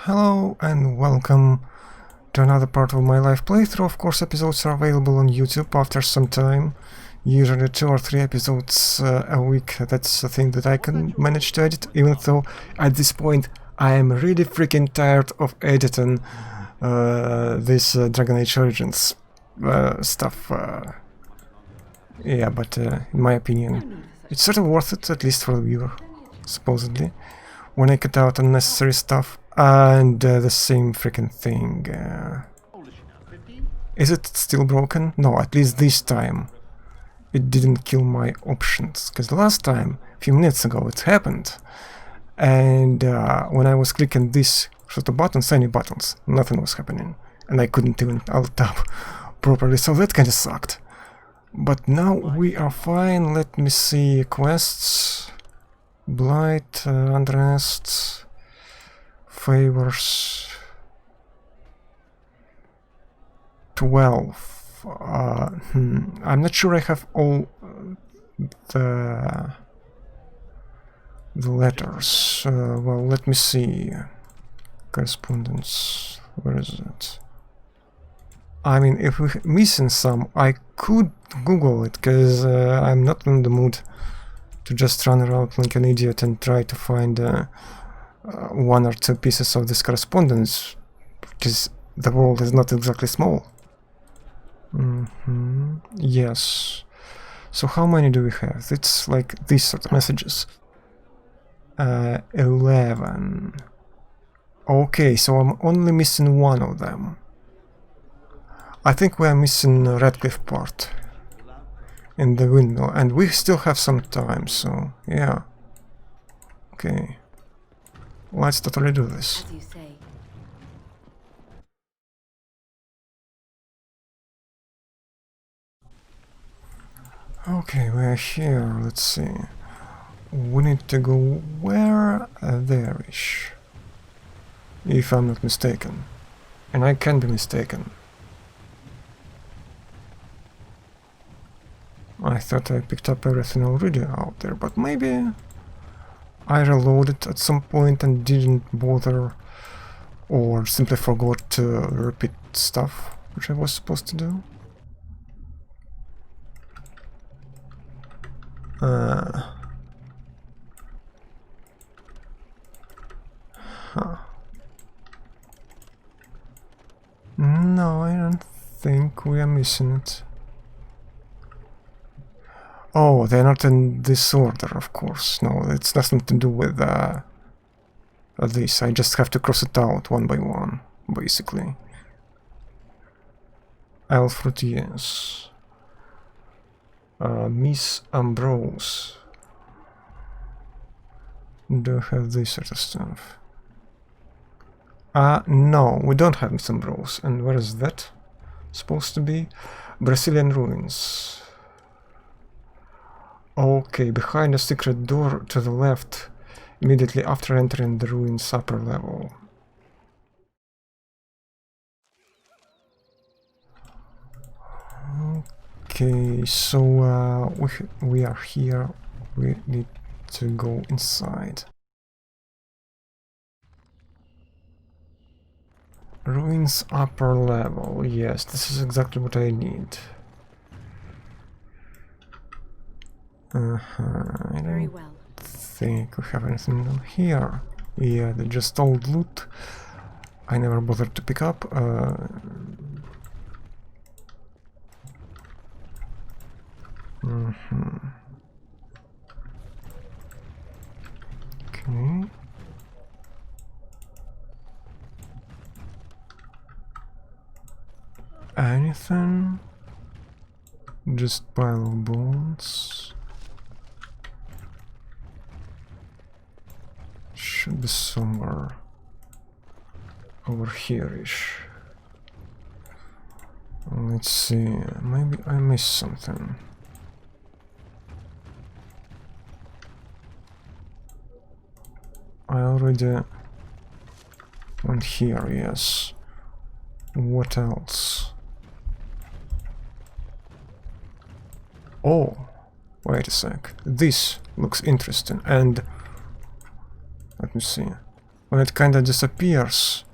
Hello and welcome to another part of my live playthrough. Of course, episodes are available on YouTube after some time, usually 2 or 3 episodes a week. That's the thing that I can manage to edit, even though at this point I am really freaking tired of editing this Dragon Age Origins stuff. Yeah, but in my opinion, it's sort of worth it, at least for the viewer, supposedly, when I cut out unnecessary stuff. And the same freaking thing. Is it still broken? No, at least this time it didn't kill my options, because the last time, a few minutes ago, it happened. And when I was clicking these sort of buttons, any buttons, nothing was happening. And I couldn't even alt-tab properly, so that kinda sucked. But now we are fine. Let me see. Quests. Blight, Unrest, Favors. 12. I'm not sure I have all the letters. Well, let me see. Correspondence. Where is it? I mean, if we're missing some, I could Google it, because I'm not in the mood to just run around like an idiot and try to find 1 or 2 pieces of this correspondence, because the world is not exactly small. Yes. So how many do we have? It's like these sort of messages. 11. Okay, so I'm only missing 1 of them. I think we are missing the Radcliffe part in the window, and we still have some time, so yeah. Okay. Let's totally do this. As you say. Okay, we're here. Let's see. We need to go where? There-ish. If I'm not mistaken. And I can be mistaken. I thought I picked up everything already out there, but maybe I reloaded at some point and didn't bother, or simply forgot to repeat stuff which I was supposed to do. No, I don't think we are missing it. Oh, they're not in this order, of course. No, it's nothing to do with this. I just have to cross it out one by one, basically. Alfred, yes. Miss Ambrose. Do I have this sort of stuff? No, we don't have Miss Ambrose. And where is that supposed to be? Brazilian ruins. Okay, behind a secret door to the left, immediately after entering the ruins upper level. Okay, so we are here. We need to go inside. Ruins upper level. Yes, this is exactly what I need. I don't think we have anything down here. Yeah, they're just old loot. I never bothered to pick up. Okay. Anything? Just pile of bones. Should be somewhere over here-ish. Let's see, maybe I missed something. I already went here, yes. What else? Oh, wait a sec. This looks interesting, and let me see. when it kinda disappears,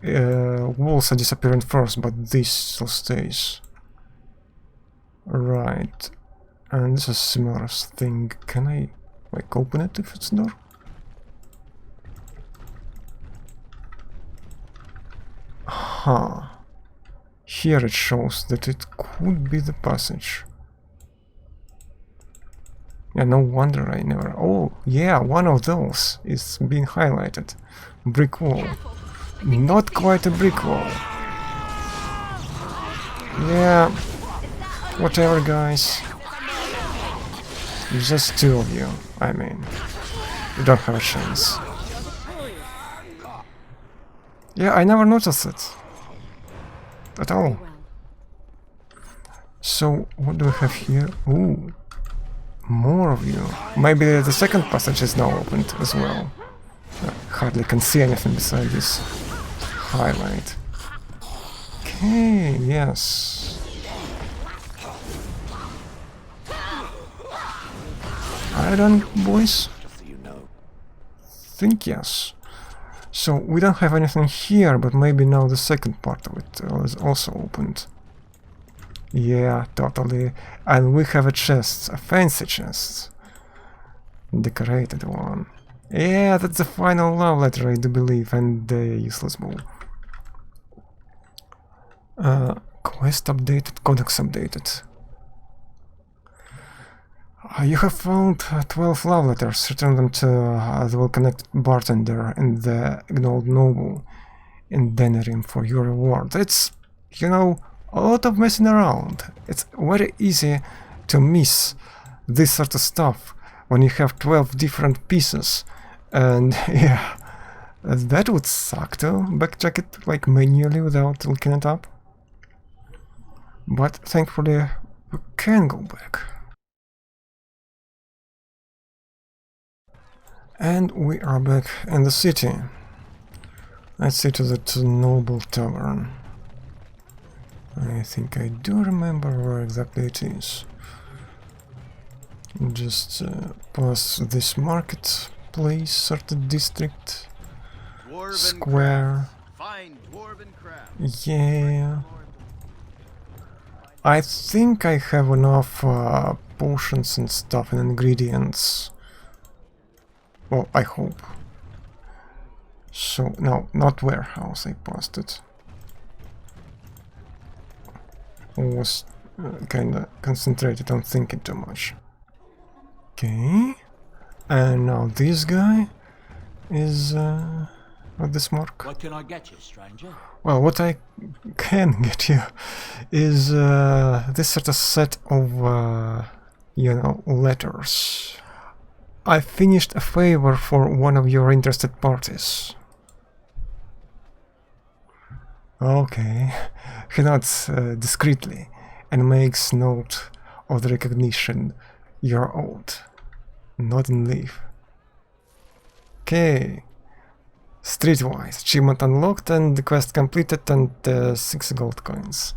walls are disappearing first, but this still stays. Right. And this is a similar thing. Can I, like, open it if it's dark? Huh. Here it shows that it could be the passage. Yeah, no wonder I never... Oh, yeah, one of those is being highlighted. Brick wall. Not quite a brick wall. Yeah, whatever, guys. Just two of you, I mean. You don't have a chance. Yeah, I never noticed it. At all. So, what do we have here? Ooh. More of you. Maybe the second passage is now opened as well. I hardly can see anything beside this highlight. Okay, yes. I don't, boys? Think yes. So, we don't have anything here, but maybe now the second part of it is also opened. Yeah, totally. And we have a chest, a fancy chest. Decorated one. Yeah, that's the final love letter, I do believe, and the useless bow. Quest updated, codex updated. You have found 12 love letters. Return them to the well-connected bartender and the ignored noble in Denerim for your reward. It's, you know, a lot of messing around. It's very easy to miss this sort of stuff when you have 12 different pieces. And yeah, that would suck to backtrack it like manually without looking it up. But thankfully we can go back. And we are back in the city. Let's see to that noble tavern. I think I do remember where exactly it is. Just past this marketplace, sort of district, square. Yeah. I think I have enough potions and stuff and ingredients. Well, I hope. So, no, not warehouse, I passed it. I was kinda concentrated on thinking too much. Okay. And now this guy is at this mark. What can I get you, stranger? Well, what I can get you is this sort of set of, you know, letters. I finished a favor for one of your interested parties. Okay. He nods discreetly and makes note of the recognition you're owed. Not in leave. Okay. Streetwise, achievement unlocked and the quest completed and 6 gold coins.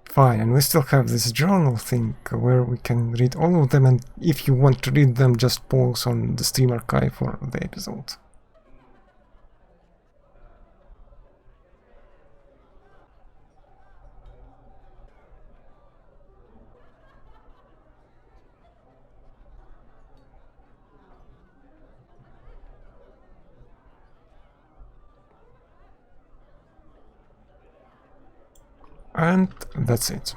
Fine, and we still have this journal thing where we can read all of them, and if you want to read them, just pause on the stream archive for the episode. And that's it.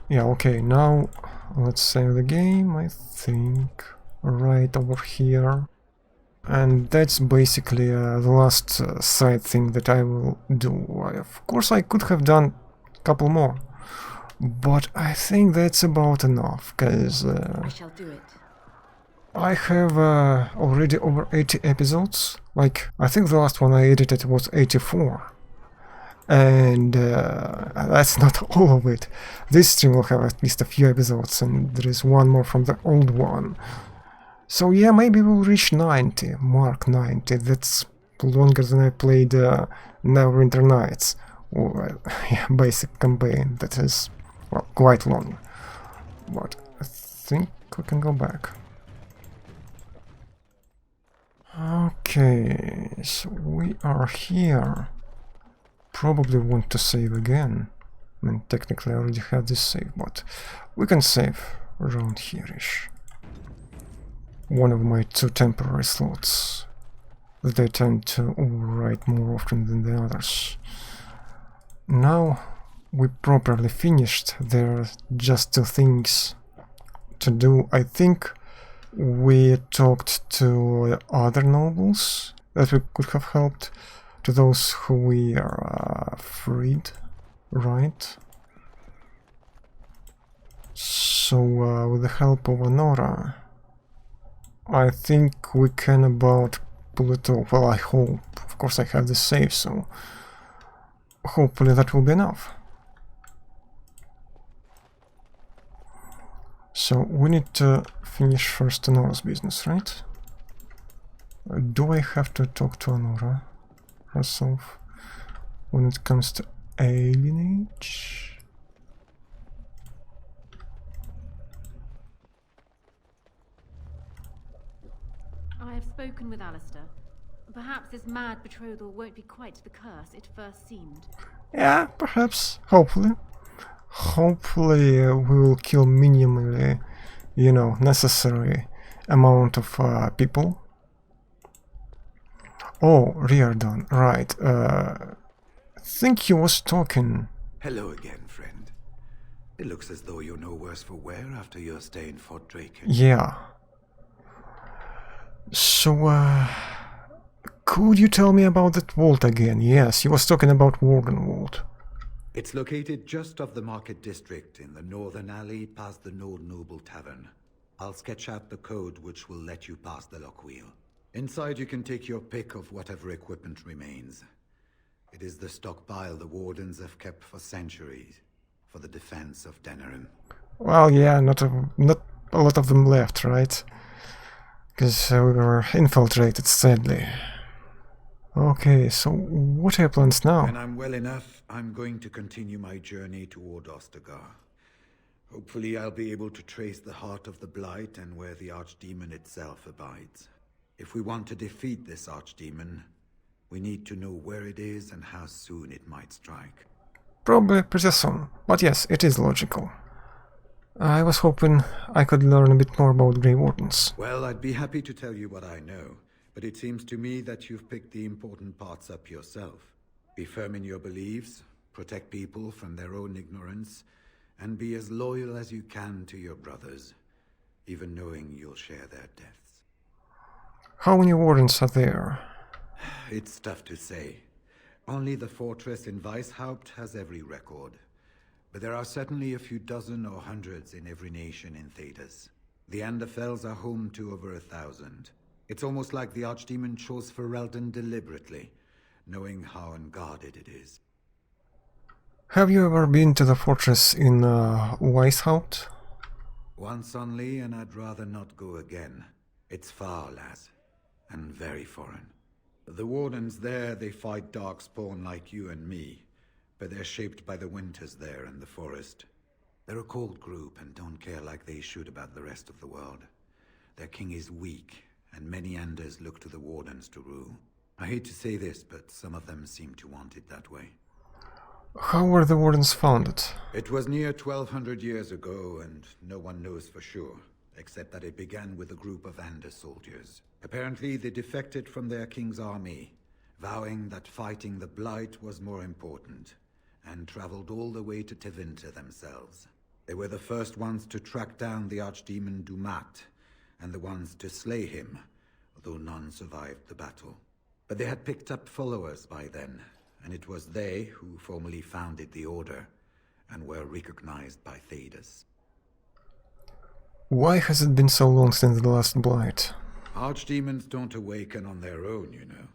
Yeah, okay, now let's save the game, I think, right over here. And that's basically the last side thing that I will do. Of course, I could have done a couple more, but I think that's about enough, because I shall do it. I have already over 80 episodes. Like, I think the last one I edited was 84. And that's not all of it. This stream will have at least a few episodes, and there is one more from the old one. So yeah, maybe we'll reach 90, mark 90. That's longer than I played Neverwinter Nights. Or, yeah, basic campaign that is, well, quite long. But I think we can go back. Okay. Okay, so we are here. Probably want to save again. I mean, technically I already had this save, but we can save around here-ish. One of my 2 temporary slots that I tend to overwrite more often than the others. Now we properly finished. There are just 2 things to do. I think we talked to other nobles that we could have helped, to those who we are freed, right? So with the help of Honora, I think we can about pull it off. Well, I hope. Of course I have this save, so hopefully that will be enough. So we need to finish first Honora's business, right? Do I have to talk to Honora herself when it comes to alienage? I have spoken with Alistair. Perhaps this mad betrothal won't be quite the curse it first seemed. Yeah, perhaps. Hopefully. Hopefully we will kill minimally, you know, necessary amount of people. Oh, Riordan, right. Think he was talking. Hello again, friend. It looks as though you're no worse for wear after your stay in Fort Drake. Yeah. So, could you tell me about that vault again? Yes, he was talking about Warden Vault. It's located just off the Market District in the northern alley past the Old Noble Tavern. I'll sketch out the code which will let you pass the lock wheel. Inside you can take your pick of whatever equipment remains. It is the stockpile the Wardens have kept for centuries, for the defense of Denerim. Well, yeah, not a lot of them left, right? Because we were infiltrated, sadly. Okay, so what are your plans now? When I'm well enough, I'm going to continue my journey toward Ostagar. Hopefully I'll be able to trace the heart of the Blight and where the Archdemon itself abides. If we want to defeat this Archdemon, we need to know where it is and how soon it might strike. Probably pretty soon, but yes, it is logical. I was hoping I could learn a bit more about Grey Wardens. Well, I'd be happy to tell you what I know, but it seems to me that you've picked the important parts up yourself. Be firm in your beliefs, protect people from their own ignorance, and be as loyal as you can to your brothers, even knowing you'll share their deaths. How many Wardens are there? It's tough to say. Only the fortress in Weishaupt has every record. But there are certainly a few dozen or hundreds in every nation in Thedas. The Anderfells are home to over 1,000. It's almost like the Archdemon chose Ferelden deliberately, knowing how unguarded it is. Have you ever been to the fortress in Weishaupt? Once only, and I'd rather not go again. It's far, lass, and very foreign. The Wardens there, they fight Darkspawn like you and me, but they're shaped by the winters there in the forest. They're a cold group and don't care like they should about the rest of the world. Their king is weak, and many Anders look to the Wardens to rule. I hate to say this, but some of them seem to want it that way. How were the Wardens founded? It was near 1,200 years ago, and no one knows for sure, except that it began with a group of Anders soldiers. Apparently, they defected from their king's army, vowing that fighting the Blight was more important, and traveled all the way to Tevinter themselves. They were the first ones to track down the Archdemon Dumat, and the ones to slay him, although none survived the battle. But they had picked up followers by then, and it was they who formally founded the Order, and were recognized by Thedas. Why has it been so long since the last Blight? Archdemons don't awaken on their own, you know.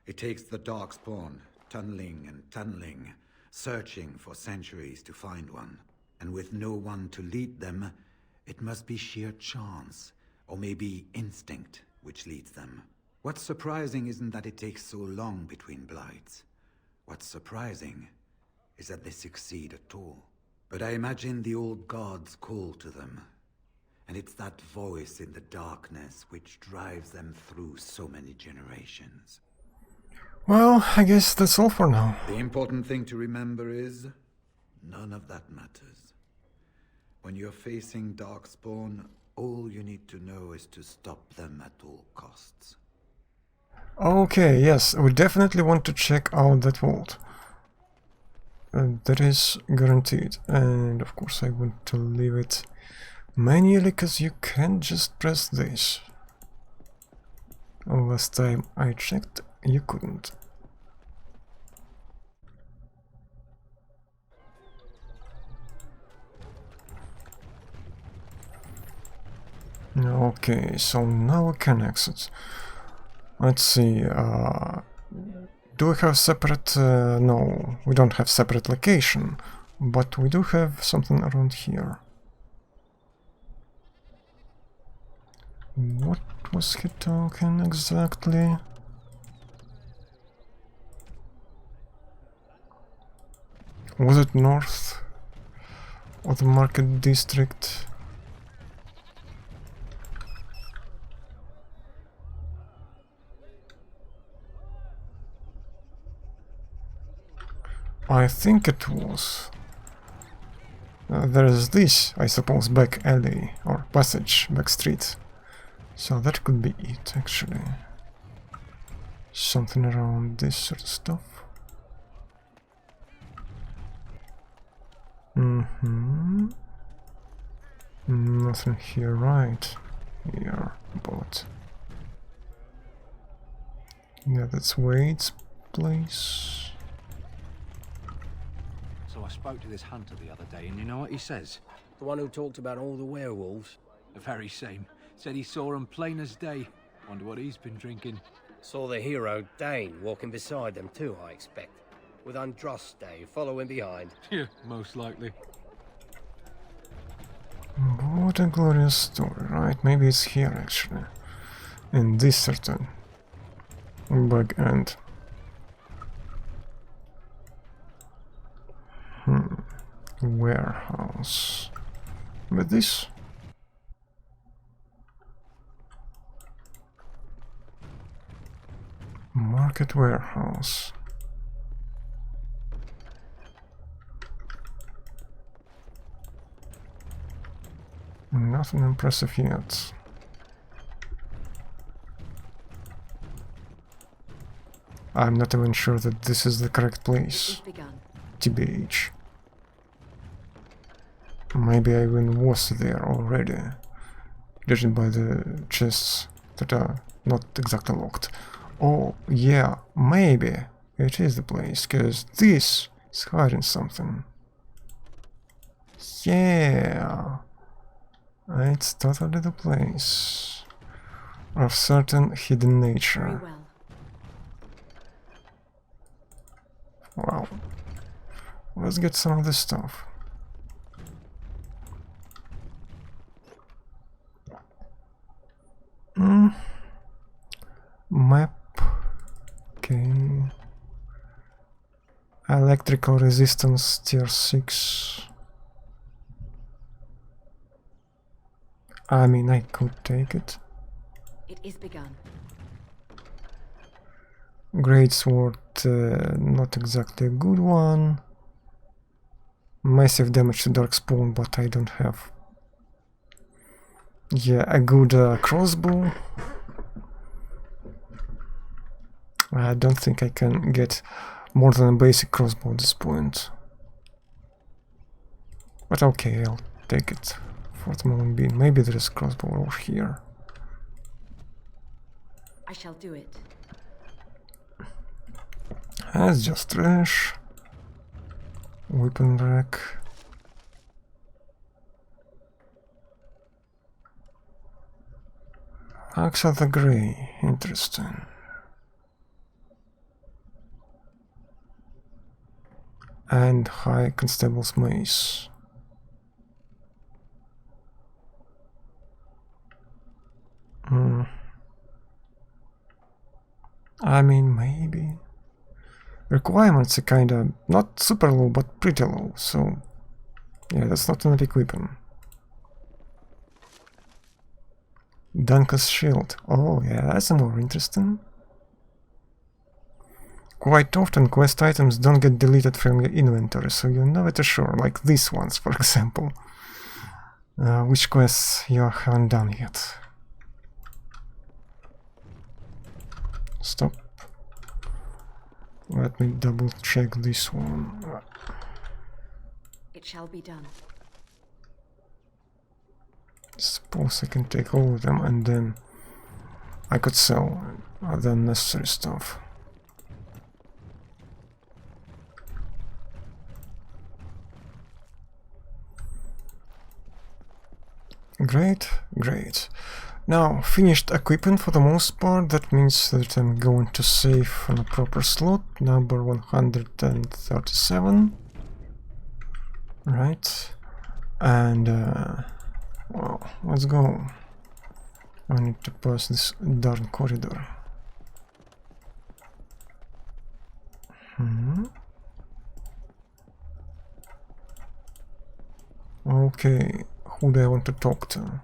It takes the Darkspawn, tunneling and tunneling, searching for centuries to find one. And with no one to lead them, it must be sheer chance, or maybe instinct, which leads them. What's surprising isn't that it takes so long between Blights. What's surprising is that they succeed at all. But I imagine the old gods call to them. And it's that voice in the darkness which drives them through so many generations. Well, I guess that's all for now. The important thing to remember is, none of that matters. When you're facing Darkspawn, all you need to know is to stop them at all costs. Okay, yes, we definitely want to check out that vault. That is guaranteed. And of course I want to leave it manually, because you can't just press this. Last time I checked, you couldn't. Okay, so now we can exit. Let's see, do we have separate... no, we don't have separate location, but we do have something around here. What was he talking exactly? Was it north of the market district? I think it was. There is this, I suppose, back alley or passage, back street. So that could be it, actually. Something around this sort of stuff. Nothing here, right? Here, but... yeah, that's Wade's place. So I spoke to this hunter the other day, and you know what he says? The one who talked about all the werewolves? The very same. Said he saw him plain as day. Wonder what he's been drinking. Saw the hero, Dane, walking beside them too, I expect. With Andraste following behind. Yeah, most likely. What a glorious story, right? Maybe it's here, actually. In this certain back end. Warehouse. With this? Market warehouse. Nothing impressive yet. I'm not even sure that this is the correct place. TBH. Maybe I even was there already, judging by the chests that are not exactly locked. Oh, yeah, maybe it is the place, because this is hiding something. Yeah, it's totally the place of certain hidden nature. Very well. Wow. Let's get some of this stuff. Map. Okay. Electrical resistance tier 6. I mean, I could take it. It is begun. Great sword, not exactly a good one. Massive damage to Darkspawn, but I don't have. Yeah, a good crossbow. I don't think I can get more than a basic crossbow at this point. But okay, I'll take it for the moment being. Maybe there is a crossbow over here. I shall do it. That's just trash. Weapon rack. Axe of the Grey. Interesting. And High Constable's Mace. I mean, maybe. Requirements are kinda not super low, but pretty low, so yeah, that's not an epic weapon. Duncan's shield. Oh yeah, that's more interesting. Quite often quest items don't get deleted from your inventory, so you're never sure, like these ones, for example. Which quests you haven't done yet. Stop. Let me double check this one. It shall be done. Suppose I can take all of them and then I could sell other unnecessary stuff. Great, great. Now, finished equipment for the most part. That means that I'm going to save on a proper slot, number 137. Right. And, well, let's go. I need to pass this darn corridor. Okay, who do I want to talk to?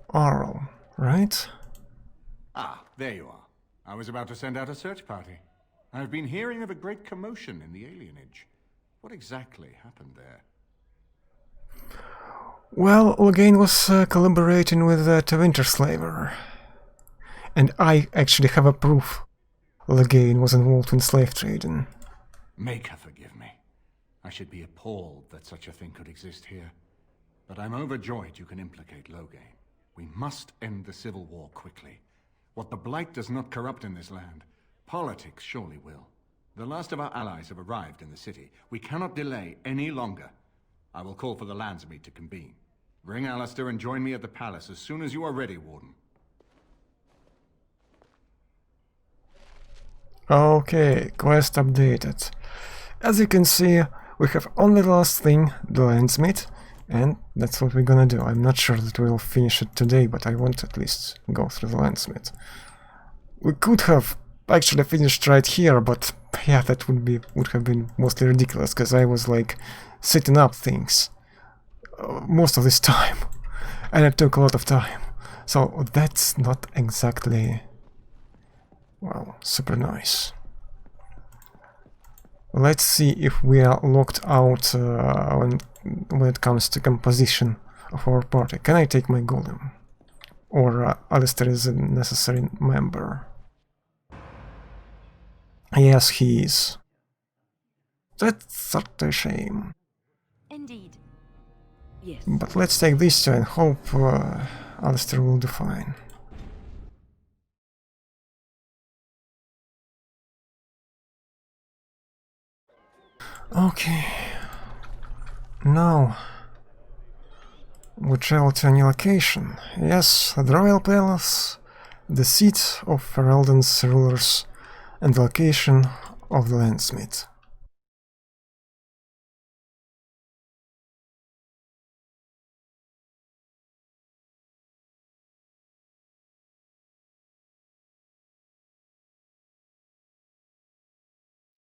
Arl, right? Ah, there you are. I was about to send out a search party. I've been hearing of a great commotion in the alienage. What exactly happened there? Well, Loghain was collaborating with that Winterslaver. And I actually have a proof Loghain was involved in slave trading. Make her forgive me. I should be appalled that such a thing could exist here. But I'm overjoyed you can implicate Loghain. We must end the civil war quickly. What the Blight does not corrupt in this land, politics surely will. The last of our allies have arrived in the city. We cannot delay any longer. I will call for the Landsmeet to convene. Bring Alistair and join me at the palace as soon as you are ready, Warden. Okay, quest updated. As you can see, we have only the last thing, the Landsmeet, and that's what we're gonna do. I'm not sure that we'll finish it today, but I want to at least go through the Landsmeet. We could have actually finished right here, but yeah, that would have been mostly ridiculous, because I was like setting up things most of this time, and it took a lot of time. So that's not exactly, well, super nice. Let's see if we are locked out when it comes to composition of our party. Can I take my golem? Or Alistair is a necessary member? Yes, he is. That's such a shame. Indeed. Yes. But let's take these two and hope Alistair will do fine. Okay. Now we travel to a new location. Yes, the Royal Palace, the seat of Ferelden's rulers, and the location of the Landsmeet.